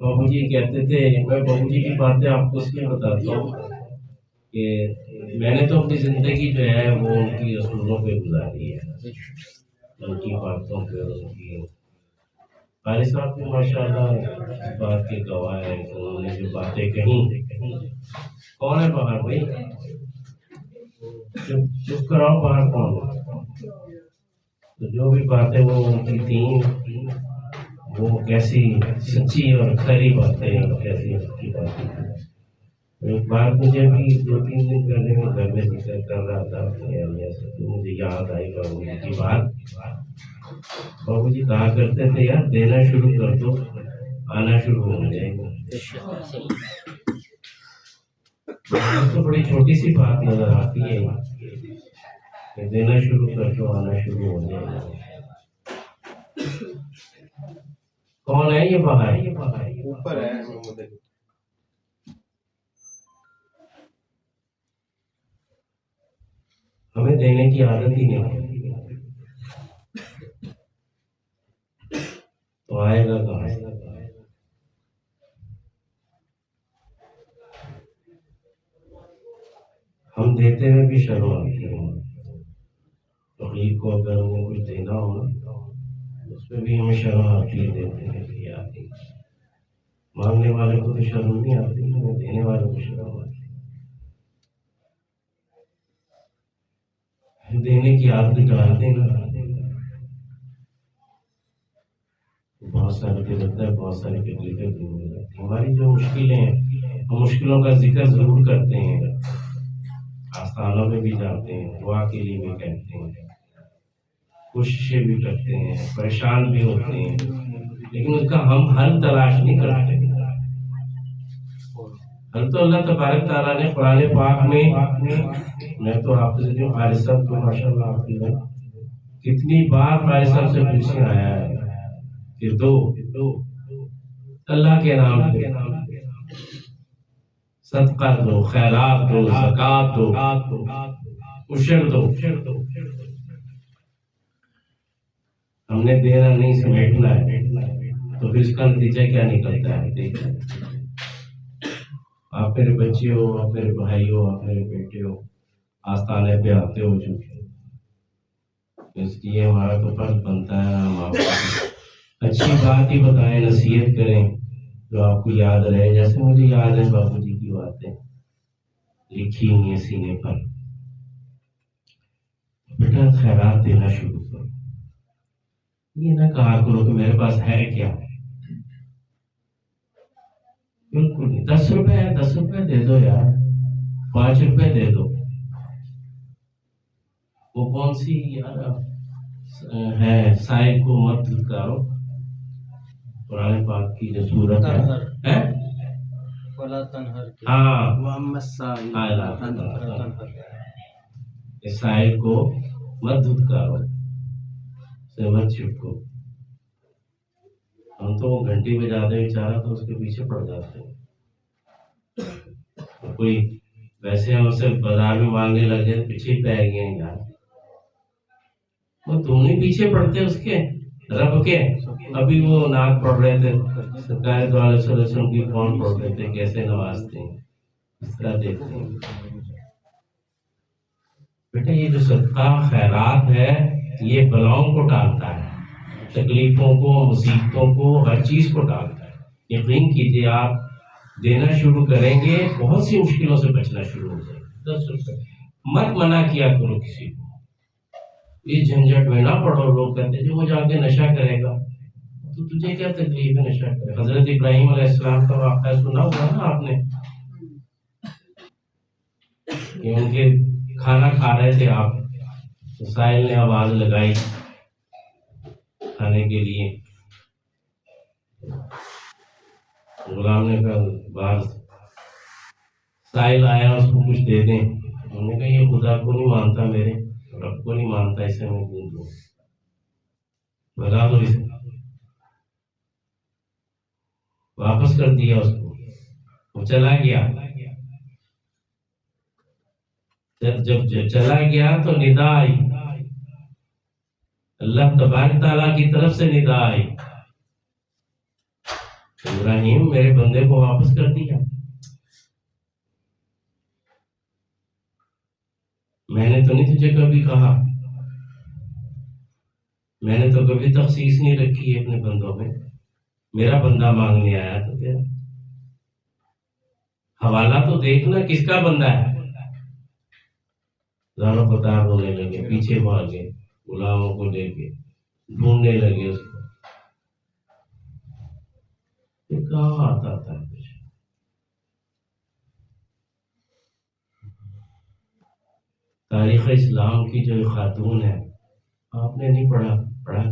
بابو جی کہتے تھے، میں بابو جی کی باتیں آپ کو اس لیے بتاتا ہوں کہ میں نے تو اپنی زندگی جو ہے وہ ان کی اصولوں پہ گزاری ہے، ان کی باتوں پہ، ان کی قاری صاحب بھی ماشاء اللہ اس بات کے گواہ ہے کہ انہوں نے جو باتیں کہیں. کون ہے باہر بھائی؟ چپ کراؤ، باہر کون ہے؟ تو جو بھی باتیں وہ ان کی تھیں وہ کیسی سچی اور کھری باتیں اور کیسی اچھی باتیں تھیں. ایک بات مجھے بھی 2-3 دن پہلے میں گھر میں ذکر کر رہا تھا اپنی اہلیہ سے، تو مجھے یاد آئی بابو جی کی بات. بابو جی کہا کرتے تھے یار دینا شروع کر دو، آنا شروع ہو جائے گا. تو بڑی چھوٹی سی بات نظر آتی ہے کہ دینا شروع کر دو، آنا شروع ہو جائے گا. کون ہے یہ باہر؟ اوپر ہے. ہمیں دینے کی عادت ہی نہیں، تو آئے گا کہاں سے؟ ہم دیتے ہوئے بھی شرم آتی ہے. تقریب کو اگر ہمیں کچھ دینا ہو اس پہ بھی ہمیں شرم آتی ہے، دیتے ہوئے بھی آتی ہے. مانگنے والے کو تو شرم نہیں آتی، دینے والے کو شرم آتی ہے. دینے کی عادت ڈال دینا. بہت سارے دل ہوتا ہے، بہت ساری تکلیفیں دور ہو جاتی ہیں. ہماری جو مشکلیں ہیں، ہم مشکلوں کا ذکر ضرور کرتے ہیں، آستانوں میں بھی جاتے ہیں، دعا کے لیے بھی کہتے ہیں، کوششیں بھی کرتے ہیں، پریشان بھی ہوتے ہیں، لیکن اس کا ہم حل تلاش نہیں کرتے. حل تو اللہ تبارک تعالیٰ نے قرآن پاک میں تو آپ سے جو قاری صاحب کو ماشاء اللہ آپ کی کتنی بار قاری صاحب سے پوچھنے آیا ہے کہ دو اللہ کے نام پہ صدقہ دو، خیرات دو، زکات دو، عشر دو. ہم نے دینا نہیں سمیٹنا ہے، تو پھر اس کا نتیجہ کیا نکلتا ہے؟ دیکھیں، آپ میرے بچے ہو، آپ میرے بھائی ہو، آپ میرے بیٹے ہو، آستانے پہ آتے ہو چکے، اس لیے ہمارا تو فرض بنتا ہے ہم آپ کو اچھی بات ہی بتائیں، نصیحت کریں جو آپ کو یاد رہے. جیسے مجھے یاد ہے بابو جی کی باتیں لکھی ہوئی ہیں سینے پر. بیٹا خیرات دینا شروع کرو، یہ نہ کہا کرو کہ میرے پاس ہے کیا. بالکل نہیں. 10 روپے ہے، 10 روپے دے دو یار، 5 روپے دے دو. وہ کون سی یار ہے، سائل کو مت دھتکارو، قرآن پاک کی جو سورت ہے ولا تنہر، ہاں، واما السائل فلا تنہر. سائل کو مت دھتکارو، سے مت چھپکو. ہم تو وہ گھنٹی بجا دے بیچارہ تو اس کے پیچھے پڑ جاتے ہیں. کوئی ویسے ہم سے بازار میں مانگنے لگ جائے پیچھے پہ گئے ہیں یار، وہ تم نہیں پیچھے پڑتے اس کے رب کے. ابھی وہ نعت پڑھ رہے تھے، سرکار دو علیہ وسلم کی کون پڑھ رہے تھے، کیسے نوازتے ہیں، اس طرح دیکھتے ہیں. بیٹا یہ جو صدقہ خیرات ہے یہ بلاؤں کو ٹالتا ہے، تکلیفوں کو، مصیبتوں کو، ہر چیز کو ٹالتا ہے. یقین کیجیے آپ دینا شروع کریں گے بہت سی مشکلوں سے بچنا شروع ہو جائے گا. 10 روپے مت منع کیا کرو کسی کو، اس جھنجٹ میں نہ پڑو. لوگ کہتے ہیں جو وہ جا کے نشہ کرے گا تو تجھے کیا تکلیف ہے نشہ کرے. حضرت ابراہیم علیہ السلام کا واقعہ سنا ہوگا نا آپ نے، کہ ان کے کھانا کھا رہے تھے آپ، تو سائل نے آواز لگائی کھانے کے لیے. غلام نے کہا باہر سائل آیا، اس کو کچھ دے دیں. انہوں نے کہا یہ خدا کو نہیں مانتا، میرے رب کو نہیں مانتا، اسے میں کیوں دوں، بتا دو اسے. واپس کر دیا اس کو، وہ چلا گیا. جب چلا گیا تو ندا آئی، اللہ تبارک تعالیٰ کی طرف سے ندا آئی ابراہیم میرے بندے کو واپس کر دیا. میں نے تو نہیں تجھے کبھی کہا, میں نے تو کبھی تخصیص نہیں رکھی ہے اپنے بندوں میں. میرا بندہ مانگنے آیا تو تیرا حوالہ تو دیکھنا کس کا بندہ ہے. زارو قطار ہونے لگے, پیچھے بھاگے, غلاموں کو لے کے ڈھونڈنے لگے اس کو. یہ کہاں آتا تھا کچھ. تاریخ اسلام کی جو خاتون ہے, آپ نے نہیں پڑھا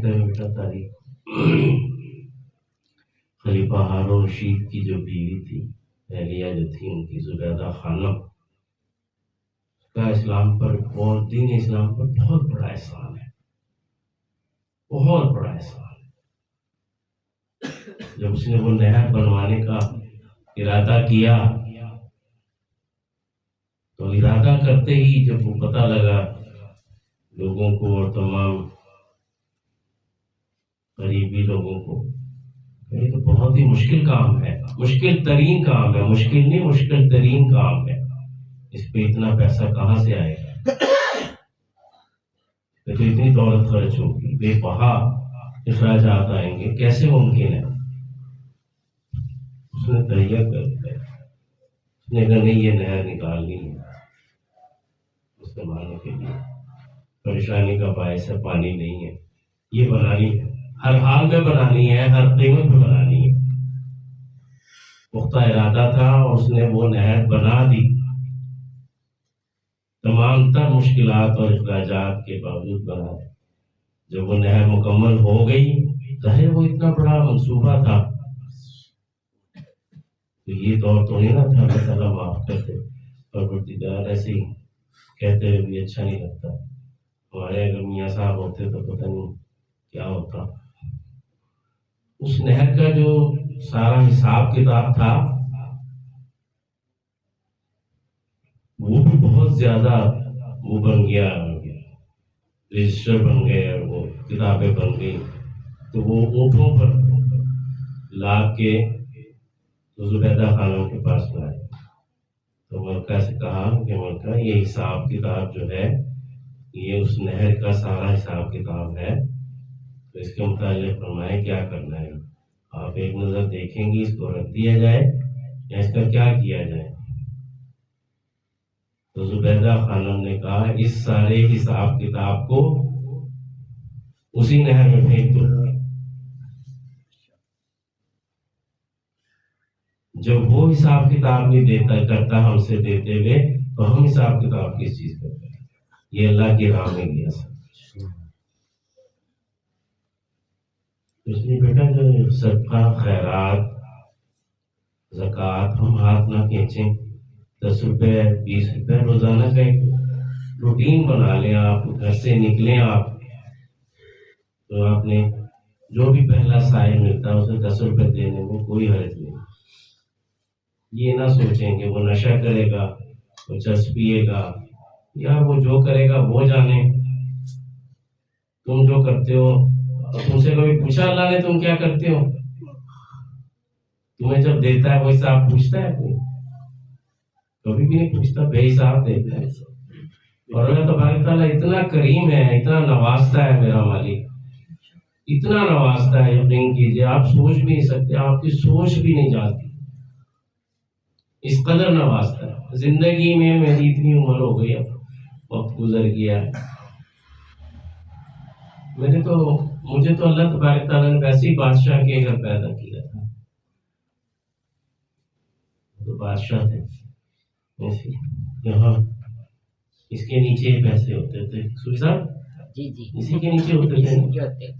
کریں بیٹا تاریخ. خلیفہ ہارون رشید کی جو بیوی تھی, اہلیہ جو تھی ان کی, زبیدہ خانم, کا اسلام پر اور دین اسلام پر بہت بڑا احسان ہے, بہت بڑا احسان ہے. جب اس نے وہ نہر بنوانے کا ارادہ کیا تو ارادہ کرتے ہی جب وہ پتہ لگا لوگوں کو اور تمام قریبی لوگوں کو, یہ تو بہت ہی مشکل کام ہے, مشکل ترین کام ہے, مشکل نہیں مشکل ترین کام ہے, اس پہ اتنا پیسہ کہاں سے آئے گا, تو اتنی دولت خرچ ہوگی, بے بہا اخراجات آئیں گے, کیسے ممکن ہے. اس نے تہیہ کر دیا, اس نے کہا نہیں یہ نہر نکالنی ہے استعمال کے لیے, پریشانی کا باعث ہے, پانی نہیں ہے, یہ بنانی ہے, ہر حال میں بنانی ہے, ہر قیمت پہ بنانی ہے. پختہ ارادہ تھا, اس نے وہ نہر بنا دی. تمام تر مشکلات اور اخراجات کے باوجود بنا دی. جب وہ نہر مکمل ہو گئی, ظاہر وہ اتنا بڑا منصوبہ تھا, تو یہ دور تو نہیں نا تھا اللہ تعالیٰ معاف کرتے, پروردگار ایسے ہی کہتے ہوئے بھی اچھا نہیں لگتا. ہمارے اگر میاں صاحب ہوتے تو پتہ نہیں کیا ہوتا. اس نہر کا جو سارا حساب کتاب تھا وہ بھی بہت زیادہ وہ بن گیا, رجسٹر بن گئے, وہ کتابیں بن گئی. تو وہ اونٹوں پر لا کے تو زبیدہ خانم کے پاس لائے. تو ملکہ سے کہا کہ ملکہ یہ حساب کتاب جو ہے یہ اس نہر کا سارا حساب کتاب ہے, تو اس کے متعلق فرمائیں کیا کرنا ہے. آپ ایک نظر دیکھیں گی, اس کو رکھ دیا جائے یا اس کا کیا کیا جائے. تو زبیدہ خانم نے کہا اس سارے حساب کتاب کو اسی نہر میں پھینک دو. جب وہ حساب کتاب نہیں دیتا کرتا ہم سے دیتے ہوئے, تو ہم حساب کتاب کس چیز کرتے ہیں. یہ اللہ کی راہ میں گیا سب. اس لیے بیٹا جو صدقہ خیرات زکوٰۃ ہم ہاتھ نہ کھینچیں. 10 روپے 20 روپے روزانہ کا ایک روٹین بنا لیں. آپ گھر سے نکلیں آپ تو آپ نے جو بھی پہلا سائل ملتا ہے اسے 10 روپے دینے میں کوئی حرج نہیں. یہ نہ سوچیں کہ وہ نشہ کرے گا, وہ چرس پیے گا, یا وہ جو کرے گا وہ جانے. تم جو کرتے ہو, تم سے کبھی پوچھا اللہ نے تم کیا کرتے ہو؟ تمہیں جب دیتا ہے وہ حساب پوچھتا ہے کوئی؟ کبھی بھی نہیں پوچھتا, بے حساب دیتا ہے. اور اللہ تبارک تعالیٰ اتنا کریم ہے, اتنا نوازتا ہے میرا مالک, اتنا نوازتا ہے, یقین کیجیے آپ سوچ بھی نہیں سکتے, آپ کی سوچ بھی نہیں جاتی, اس قدر نوازتا ہے. زندگی میں میری اتنی عمر ہو گئی, اب وقت گزر گیا ہے, مجھے تو اللہ تبارک تعالیٰ نے ویسے ہی بادشاہ کے گھر پیدا کیا تھا. تو بادشاہ تھے یہاں, اس کے نیچے پیسے ہوتے تھے. سوری صاحب جی جی اسی کے نیچے ہوتے تھے,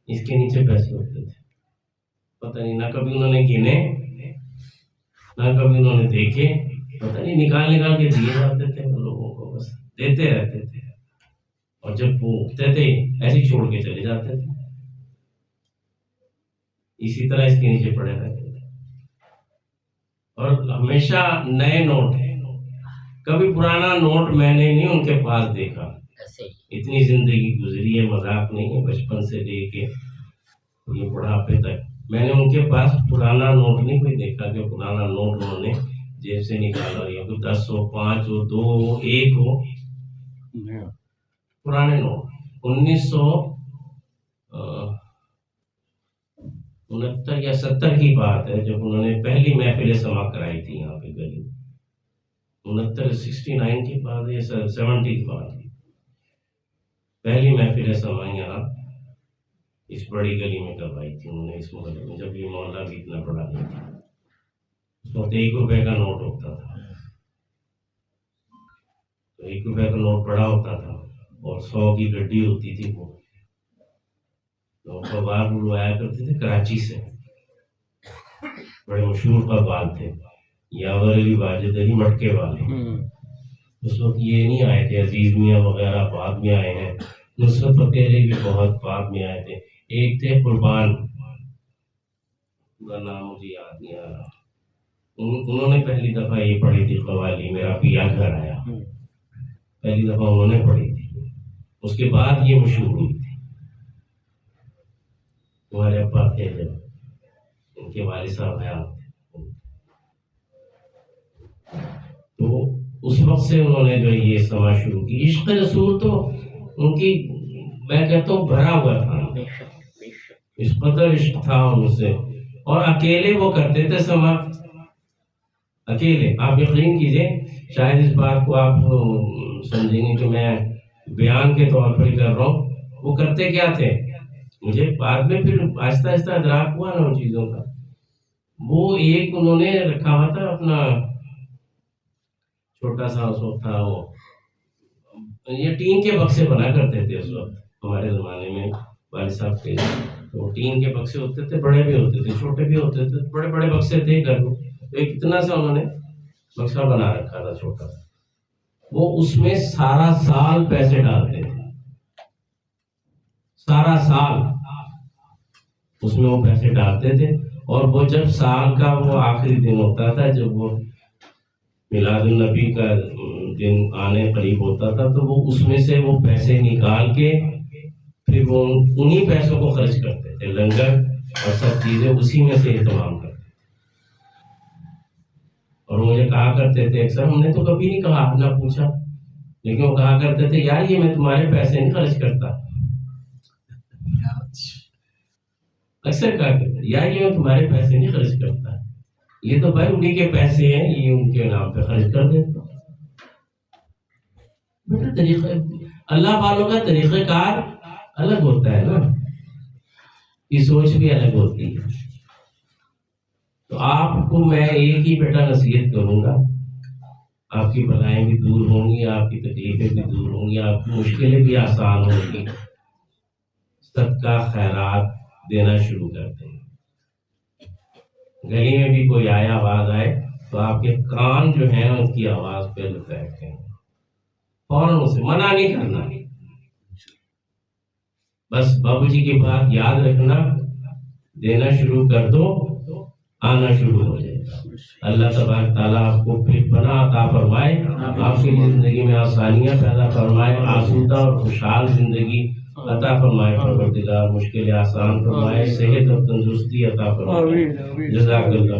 اس کے نیچے پیسے ہوتے تھے. پتہ نہیں نہ کبھی انہوں نے گنے, نہ کبھی انہوں نے دیکھے, پتہ نہیں نکال کے دیے جاتے تھے لوگوں کو, بس دیتے رہتے تھے. اور جب وہ اٹھتے تھے ایسے ہی چھوڑ کے چلے جاتے تھے, اسی طرح اس کے نیچے پڑے رہتے تھے. اور ہمیشہ نئے نوٹ, کبھی پرانا نوٹ میں نے نہیں ان کے پاس دیکھا. اتنی زندگی گزری ہے, مذاق نہیں ہے, بچپن سے لے کے یہ بڑھاپے تک میں نے ان کے پاس پرانا نوٹ نہیں کوئی دیکھا کہ پرانا نوٹ انہوں نے جیب سے نکالا ہو، یا کوئی 10 ہو، 5 ہو، 2 ہو، 1 ہو، پرانے نوٹ 1969 یا 70 کی بات ہے، جب انہوں نے پہلی محفل سما کرائی تھی یہاں پہ گلی 69 کی بات ہے یا 70 کی بات ہے، پہلی محفل سما یہاں اس بڑی گلی میں کروائی تھی انہوں نے، اس محلے میں، جب یہ محلہ بھی اتنا بڑا نہیں تھا، اس وقت 1 روپے کا نوٹ ہوتا تھا، تو 1 روپے کا نوٹ بڑا ہوتا تھا اور 100 کی گڈی ہوتی تھی، وہ قوال بلوایا کرتے تھے کراچی سے، بڑے مشہور قوال تھے، یاور علی واجد علی مٹکے والے، اس وقت یہ نہیں آئے تھے، عزیز میاں وغیرہ بعد میں آئے ہیں، نصرت فتح علی بھی بہت بعد میں آئے تھے، ایک تھے قربان، کا نام مجھے یاد نہیں آ رہا، انہوں نے پہلی دفعہ یہ پڑھی تھی قوالی میرا پیا گھر آیا، پہلی دفعہ انہوں نے پڑھی تھی، اس کے بعد یہ مشہور ہوئی تھی، ہمارے ابا تھے جب ان کے والد صاحب حیات تھے، تو اس وقت سے انہوں نے جو یہ سما شروع کی، عشق رسول تو ان کی میں کہتا ہوں بھرا ہوا تھا، اس قدر عشق تھا ان سے، اور اکیلے وہ کرتے تھے سما، اکیلے، آپ یقین کیجئے، شاید اس بات کو آپ سمجھیں گے کہ میں بیان کے طور پر ہی کر رہا ہوں، وہ کرتے کیا تھے، مجھے بعد میں پھر آہستہ آہستہ ادراک ہوا نا ان چیزوں کا، وہ ایک انہوں نے رکھا ہوا تھا اپنا چھوٹا سا، اس وقت تھا وہ یہ ٹین کے بکسے بنا کرتے تھے اس وقت ہمارے زمانے میں، والد صاحب کے تو ٹین کے بکسے ہوتے تھے، بڑے بھی ہوتے تھے چھوٹے بھی ہوتے تھے، بڑے بڑے بکسے تھے گھر میں، تو ایک اتنا سا انہوں نے بکسا بنا رکھا تھا چھوٹا سا، وہ اس میں سارا سال پیسے ڈالتے تھے، سارا سال اس میں وہ پیسے ڈالتے تھے، اور وہ جب سال کا وہ آخری دن ہوتا تھا، جب وہ میلاد النبی کا دن آنے قریب ہوتا تھا، تو وہ اس میں سے وہ پیسے نکال کے پھر وہ انہی پیسوں کو خرچ کرتے تھے، لنگر اور سب چیزیں اسی میں سے اہتمام کرتے، اور مجھے کہا کرتے تھے اکثر، ہم نے تو کبھی نہیں کہا نہ پوچھا، لیکن وہ کہا کرتے تھے یار یہ میں تمہارے پیسے نہیں خرچ کرتا، اکثر کہا کرتے یار یہ میں تمہارے پیسے نہیں خرچ کرتا، یہ تو بھائی انہی کے پیسے ہیں، یہ ان کے نام پہ خرچ کر دیتا، بیٹا طریقہ اللہ والوں کا طریقہ کار الگ ہوتا ہے نا، کی سوچ بھی الگ ہوتی ہے، تو آپ کو میں ایک ہی بیٹا نصیحت کروں گا، آپ کی بلائیں بھی دور ہوں گی، آپ کی تکلیفیں بھی دور ہوں گی، آپ کی مشکلیں بھی آسان ہوں گی، صدقہ خیرات دینا شروع کرتے ہیں، گلی میں بھی کوئی آئے آواز آئے تو آپ کے کان جو ہیں اس کی آواز پہ بیٹھتے ہیں، فوراً اسے منع نہیں کرنا، بس بابو جی کی بات یاد رکھنا، دینا شروع کر دو، آنا شروع ہو جائے گا، اللہ تبارک تعالیٰ آپ کو پھر پناہ عطا فرمائے، آپ کی زندگی میں آسانیاں پیدا فرمائے، آسودہ اور خوشحال زندگی عطا فرمائے پروردگار، مشکلیں آسان فرمائے، صحت اور تندرستی عطا فرمائے، جزاک اللہ۔